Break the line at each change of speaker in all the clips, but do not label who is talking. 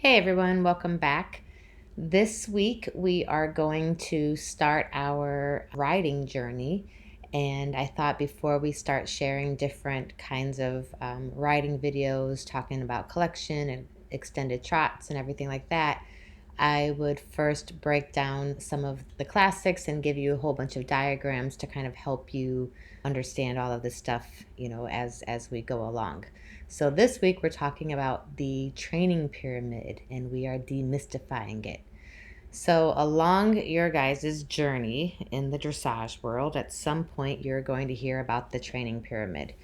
Hey everyone, welcome back. This week we are going to start our riding journey. And I thought before we start sharing different kinds of riding videos, talking about collection and extended trots and everything like that, I would first break down some of the classics and give you a whole bunch of diagrams to kind of help you understand all of this stuff, as we go along. So this week we're talking about the training pyramid and we are demystifying it. So along your guys' journey in the dressage world, at some point you're going to hear about the training pyramid.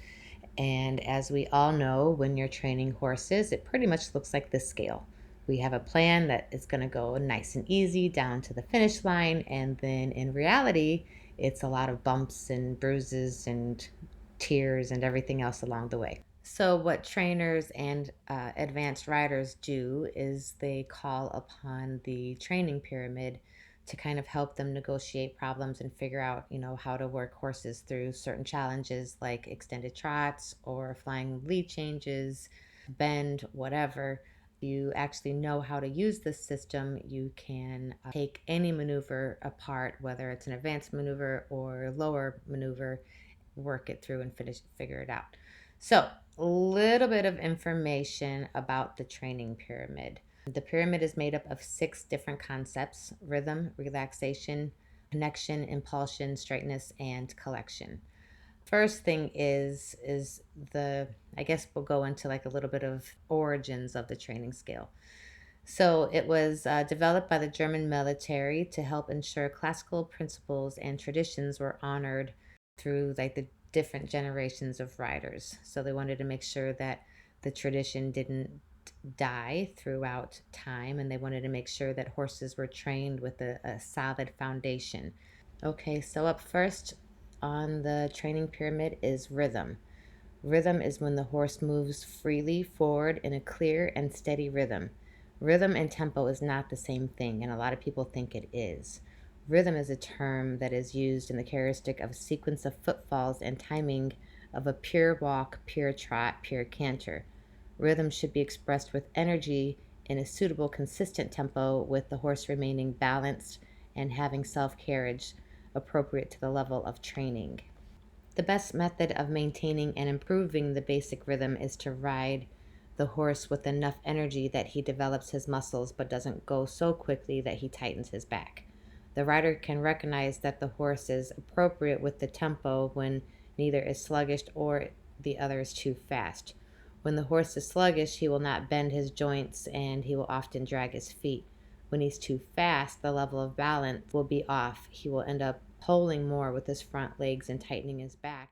And as we all know, when you're training horses, it pretty much looks like this scale. We have a plan that is going to go nice and easy down to the finish line. And then in reality, it's a lot of bumps and bruises and tears and everything else along the way. So, what trainers and advanced riders do is they call upon the training pyramid to kind of help them negotiate problems and figure out, how to work horses through certain challenges like extended trots or flying lead changes, bend, whatever. You actually know how to use this system, you can take any maneuver apart, whether it's an advanced maneuver or lower maneuver, work it through and figure it out. So, a little bit of information about the training pyramid. The pyramid is made up of 6 different concepts: rhythm, relaxation, connection, impulsion, straightness, and collection. First thing is the I guess we'll go into like a little bit of origins of the training scale. So it was developed by the German military to help ensure classical principles and traditions were honored through like the different generations of riders. So they wanted to make sure that the tradition didn't die throughout time, and they wanted to make sure that horses were trained with a solid foundation. Okay, so up first on the training pyramid is rhythm. Rhythm is when the horse moves freely forward in a clear and steady rhythm. Rhythm and tempo is not the same thing, and a lot of people think it is. Rhythm is a term that is used in the characteristic of a sequence of footfalls and timing of a pure walk, pure trot, pure canter. Rhythm should be expressed with energy in a suitable, consistent tempo, with the horse remaining balanced and having self carriage appropriate to the level of training. The best method of maintaining and improving the basic rhythm is to ride the horse with enough energy that he develops his muscles but doesn't go so quickly that he tightens his back. The rider can recognize that the horse is appropriate with the tempo when neither is sluggish or the other is too fast. When the horse is sluggish, he will not bend his joints and he will often drag his feet. When he's too fast, the level of balance will be off. He will end up pulling more with his front legs and tightening his back.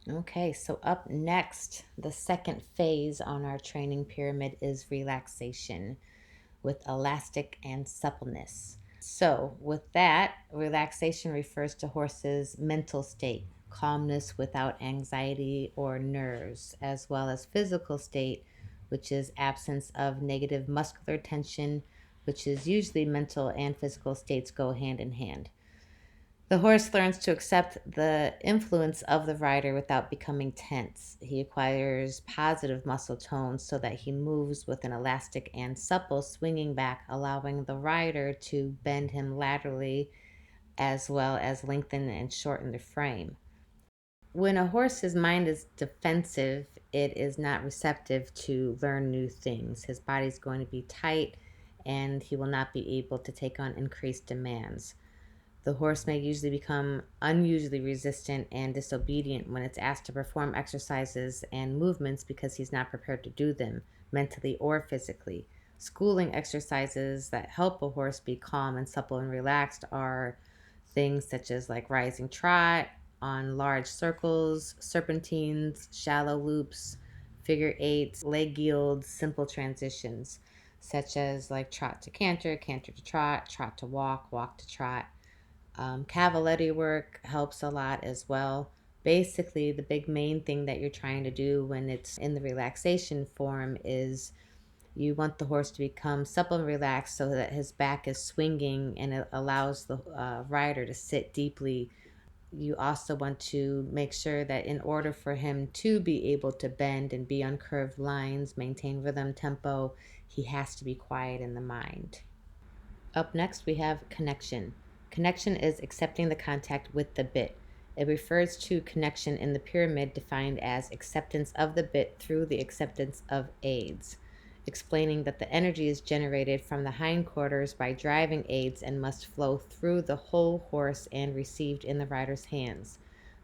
Okay, so up next, the second phase on our training pyramid is relaxation with elastic and suppleness. So, with that, relaxation refers to horses' mental state, calmness without anxiety or nerves, as well as physical state, which is absence of negative muscular tension, which is usually mental and physical states go hand in hand. The horse learns to accept the influence of the rider without becoming tense. He acquires positive muscle tone so that he moves with an elastic and supple swinging back, allowing the rider to bend him laterally as well as lengthen and shorten the frame. When a horse's mind is defensive, it is not receptive to learn new things. His body's going to be tight and he will not be able to take on increased demands. The horse may usually become unusually resistant and disobedient when it's asked to perform exercises and movements because he's not prepared to do them, mentally or physically. Schooling exercises that help a horse be calm and supple and relaxed are things such as like rising trot on large circles, serpentines, shallow loops, figure eights, leg yields, simple transitions such as like trot to canter, canter to trot, trot to walk, walk to trot. Cavaletti work helps a lot as well. Basically, the big main thing that you're trying to do when it's in the relaxation form is you want the horse to become supple and relaxed so that his back is swinging and it allows the rider to sit deeply you also want to make sure that in order for him to be able to bend and be on curved lines, maintain rhythm, tempo, he has to be quiet in the mind. Up next, we have connection. Connection is accepting the contact with the bit. It refers to connection in the pyramid defined as acceptance of the bit through the acceptance of aids, explaining that the energy is generated from the hindquarters by driving aids and must flow through the whole horse and received in the rider's hands.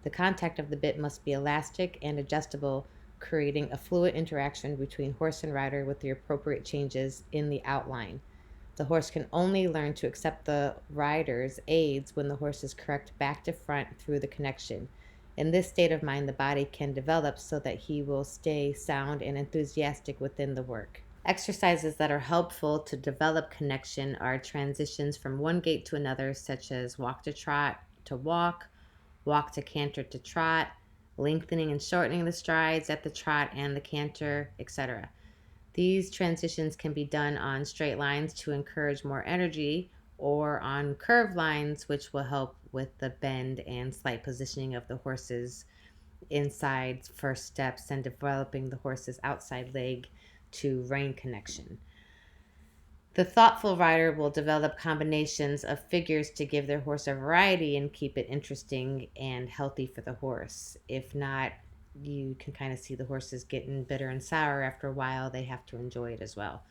The contact of the bit must be elastic and adjustable, creating a fluid interaction between horse and rider with the appropriate changes in the outline. The horse can only learn to accept the rider's aids when the horse is correct back to front through the connection. In this state of mind, the body can develop so that he will stay sound and enthusiastic within the work. Exercises that are helpful to develop connection are transitions from one gait to another, such as walk to trot to walk to canter to trot, lengthening and shortening the strides at the trot and the canter, etc. These transitions can be done on straight lines to encourage more energy or on curved lines, which will help with the bend and slight positioning of the horse's inside first steps and developing the horse's outside leg to rein connection. The thoughtful rider will develop combinations of figures to give their horse a variety and keep it interesting and healthy for the horse. If not, you can kind of see the horses getting bitter and sour after a while. They have to enjoy it as well.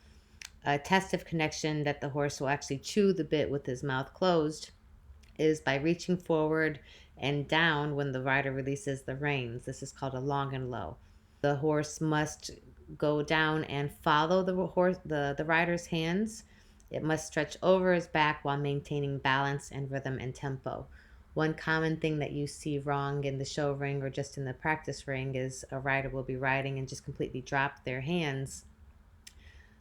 A test of connection that the horse will actually chew the bit with his mouth closed is by reaching forward and down when the rider releases the reins. This is called a long and low. The horse must go down and follow the rider's hands. It must stretch over his back while maintaining balance and rhythm and tempo. One common thing that you see wrong in the show ring or just in the practice ring is a rider will be riding and just completely drop their hands.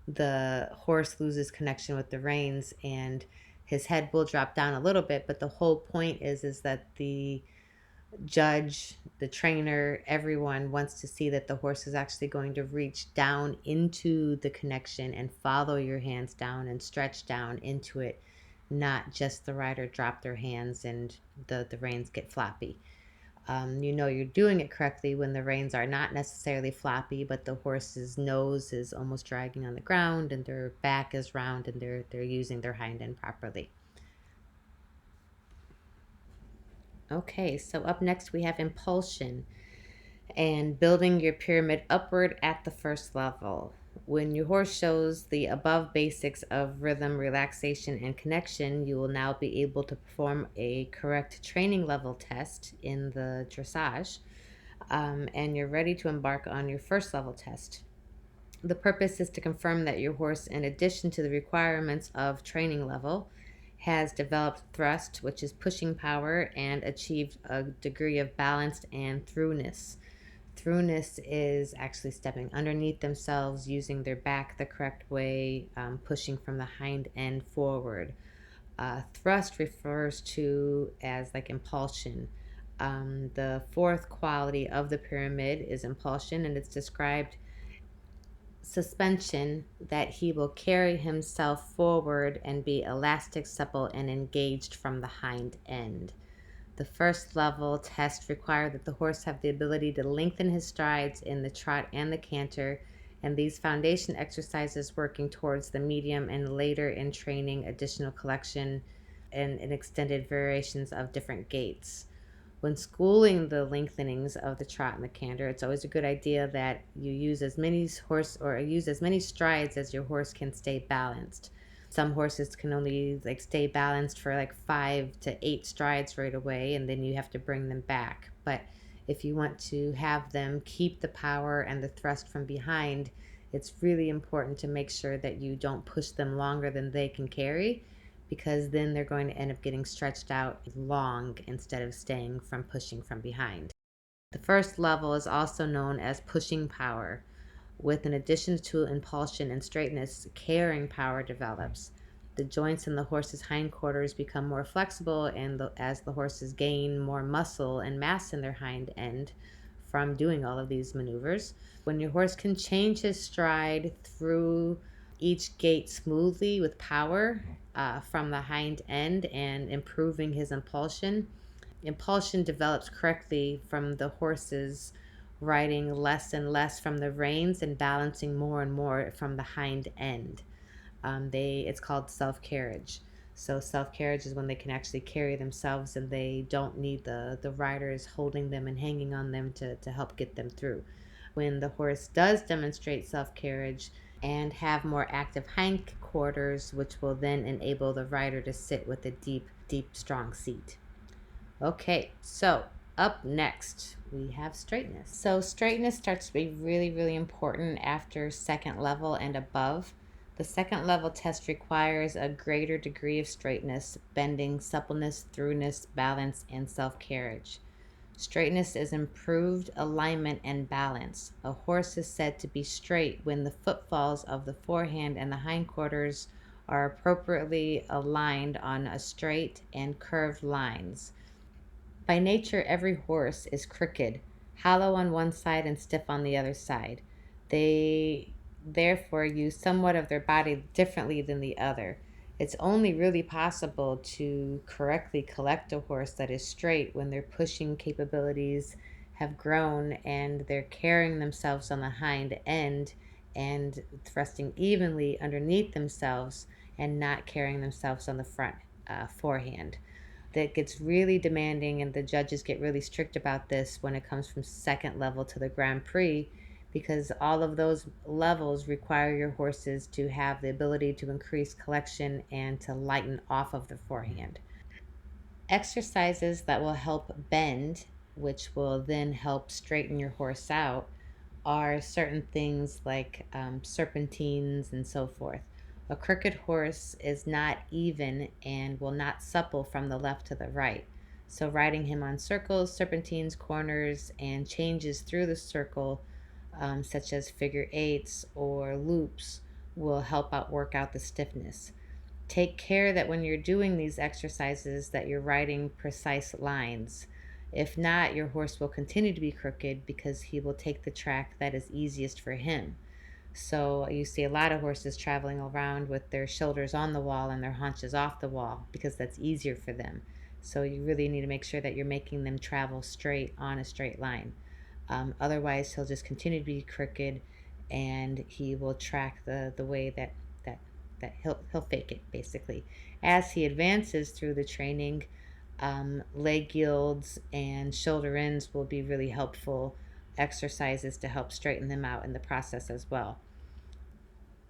The horse loses connection with the reins and his head will drop down a little bit, but the whole point is that the judge, the trainer, everyone wants to see that the horse is actually going to reach down into the connection and follow your hands down and stretch down into it, not just the rider drop their hands and the reins get floppy. You're doing it correctly when the reins are not necessarily floppy, but the horse's nose is almost dragging on the ground and their back is round and they're using their hind end properly. Okay, so up next we have impulsion and building your pyramid upward at the first level. When your horse shows the above basics of rhythm, relaxation, and connection, you will now be able to perform a correct training level test in the dressage, and you're ready to embark on your first level test. The purpose is to confirm that your horse, in addition to the requirements of training level, has developed thrust, which is pushing power, and achieved a degree of balance and throughness. Throughness is actually stepping underneath themselves, using their back the correct way, pushing from the hind end forward. Thrust refers to as like impulsion. The fourth quality of the pyramid is impulsion, and it's described suspension that he will carry himself forward and be elastic, supple, and engaged from the hind end. The first level test required that the horse have the ability to lengthen his strides in the trot and the canter, and these foundation exercises working towards the medium and later in training additional collection and extended variations of different gaits. When schooling the lengthenings of the trot and the canter, it's always a good idea that you use as many strides as your horse can stay balanced. Some horses can only stay balanced for 5 to 8 strides right away, and then you have to bring them back. But if you want to have them keep the power and the thrust from behind, it's really important to make sure that you don't push them longer than they can carry, because then they're going to end up getting stretched out long instead of staying from pushing from behind. The first level is also known as pushing power. With an addition to impulsion and straightness, carrying power develops. The joints in the horse's hindquarters become more flexible, and as the horses gain more muscle and mass in their hind end from doing all of these maneuvers. When your horse can change his stride through each gait smoothly with power from the hind end and improving his impulsion, impulsion develops correctly from the horses riding less and less from the reins and balancing more and more from the hind end. It's called self-carriage. So self-carriage is when they can actually carry themselves and they don't need the riders holding them and hanging on them to help get them through. When the horse does demonstrate self-carriage and have more active hindquarters, which will then enable the rider to sit with a deep, deep, strong seat. Okay, so up next we have straightness. So straightness starts to be really, really important after second level and above. The second level test requires a greater degree of straightness, bending, suppleness, throughness, balance, and self-carriage. Straightness is improved alignment and balance. A horse is said to be straight when the footfalls of the forehand and the hindquarters are appropriately aligned on a straight and curved lines. By nature, every horse is crooked, hollow on one side and stiff on the other side. They therefore use somewhat of their body differently than the other. It's only really possible to correctly collect a horse that is straight when their pushing capabilities have grown and they're carrying themselves on the hind end and thrusting evenly underneath themselves and not carrying themselves on the front forehand. That gets really demanding, and the judges get really strict about this when it comes from second level to the Grand Prix, because all of those levels require your horses to have the ability to increase collection and to lighten off of the forehand. Exercises that will help bend, which will then help straighten your horse out, are certain things like serpentines and so forth. A crooked horse is not even and will not supple from the left to the right. So, riding him on circles, serpentines, corners, and changes through the circle, such as figure eights or loops, will help out work out the stiffness. Take care that when you're doing these exercises that you're riding precise lines. If not, your horse will continue to be crooked because he will take the track that is easiest for him. So you see a lot of horses traveling around with their shoulders on the wall and their haunches off the wall because that's easier for them. So you really need to make sure that you're making them travel straight on a straight line. Otherwise, he'll just continue to be crooked, and he will track the way that that he'll fake it basically. As he advances through the training, leg yields and shoulder ins will be really helpful exercises to help straighten them out in the process as well.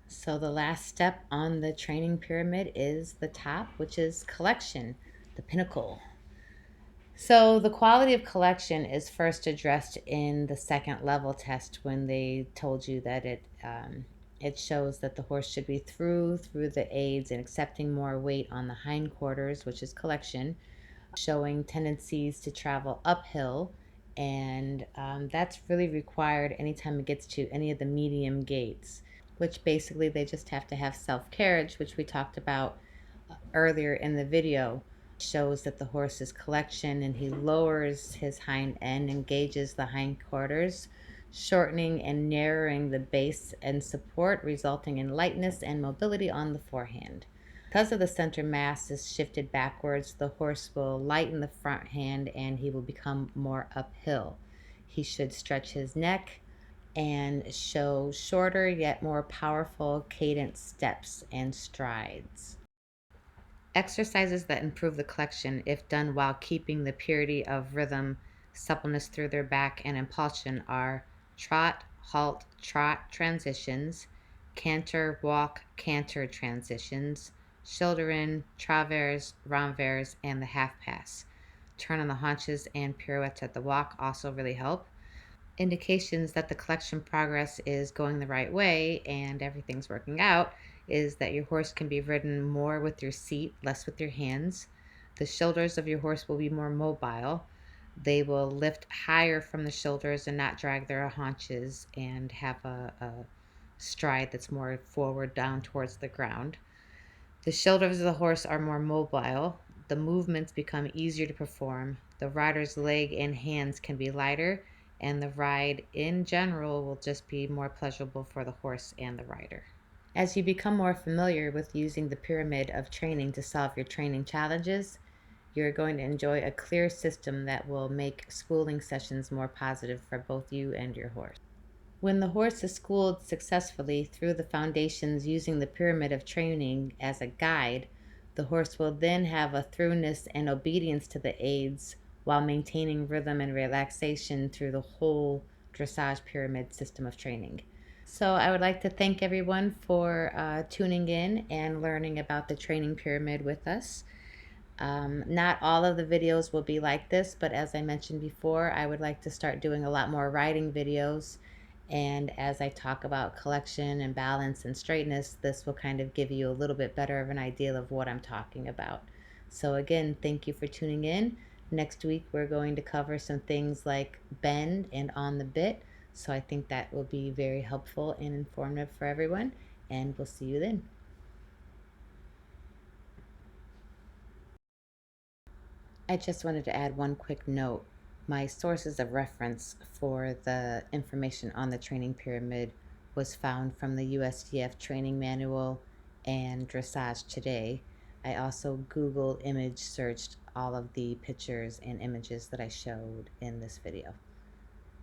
So the last step on the training pyramid is the top, which is collection, the pinnacle. So the quality of collection is first addressed in the second level test when they told you that it shows that the horse should be through the aids and accepting more weight on the hindquarters, which is collection, showing tendencies to travel uphill, and that's really required anytime it gets to any of the medium gaits, which basically they just have to have self-carriage, which we talked about earlier in the video. Shows that the horse's collection and he lowers his hind end, engages the hindquarters, shortening and narrowing the base and support, resulting in lightness and mobility on the forehand. Because of the center mass is shifted backwards, the horse will lighten the front hand and he will become more uphill. He should stretch his neck and show shorter yet more powerful cadence steps and strides. Exercises that improve the collection, if done while keeping the purity of rhythm, suppleness through their back, and impulsion, are trot, halt, trot transitions, canter, walk, canter transitions, shoulder in, travers, renvers, and the half pass. Turn on the haunches and pirouettes at the walk also really help. Indications that the collection progress is going the right way and everything's working out is that your horse can be ridden more with your seat, less with your hands. The shoulders of your horse will be more mobile. They will lift higher from the shoulders and not drag their haunches and have a stride that's more forward down towards the ground. The shoulders of the horse are more mobile. The movements become easier to perform. The rider's leg and hands can be lighter, and the ride in general will just be more pleasurable for the horse and the rider. As you become more familiar with using the pyramid of training to solve your training challenges, you're going to enjoy a clear system that will make schooling sessions more positive for both you and your horse. When the horse is schooled successfully through the foundations using the pyramid of training as a guide, the horse will then have a thoroughness and obedience to the aids while maintaining rhythm and relaxation through the whole dressage pyramid system of training. So I would like to thank everyone for tuning in and learning about the training pyramid with us. Not all of the videos will be like this, but as I mentioned before, I would like to start doing a lot more riding videos. And as I talk about collection and balance and straightness, this will kind of give you a little bit better of an idea of what I'm talking about. So again, thank you for tuning in. Next week, we're going to cover some things like bend and on the bit. So I think that will be very helpful and informative for everyone. And we'll see you then. I just wanted to add one quick note. My sources of reference for the information on the training pyramid was found from the USDF training manual and Dressage Today. I also Google image searched all of the pictures and images that I showed in this video.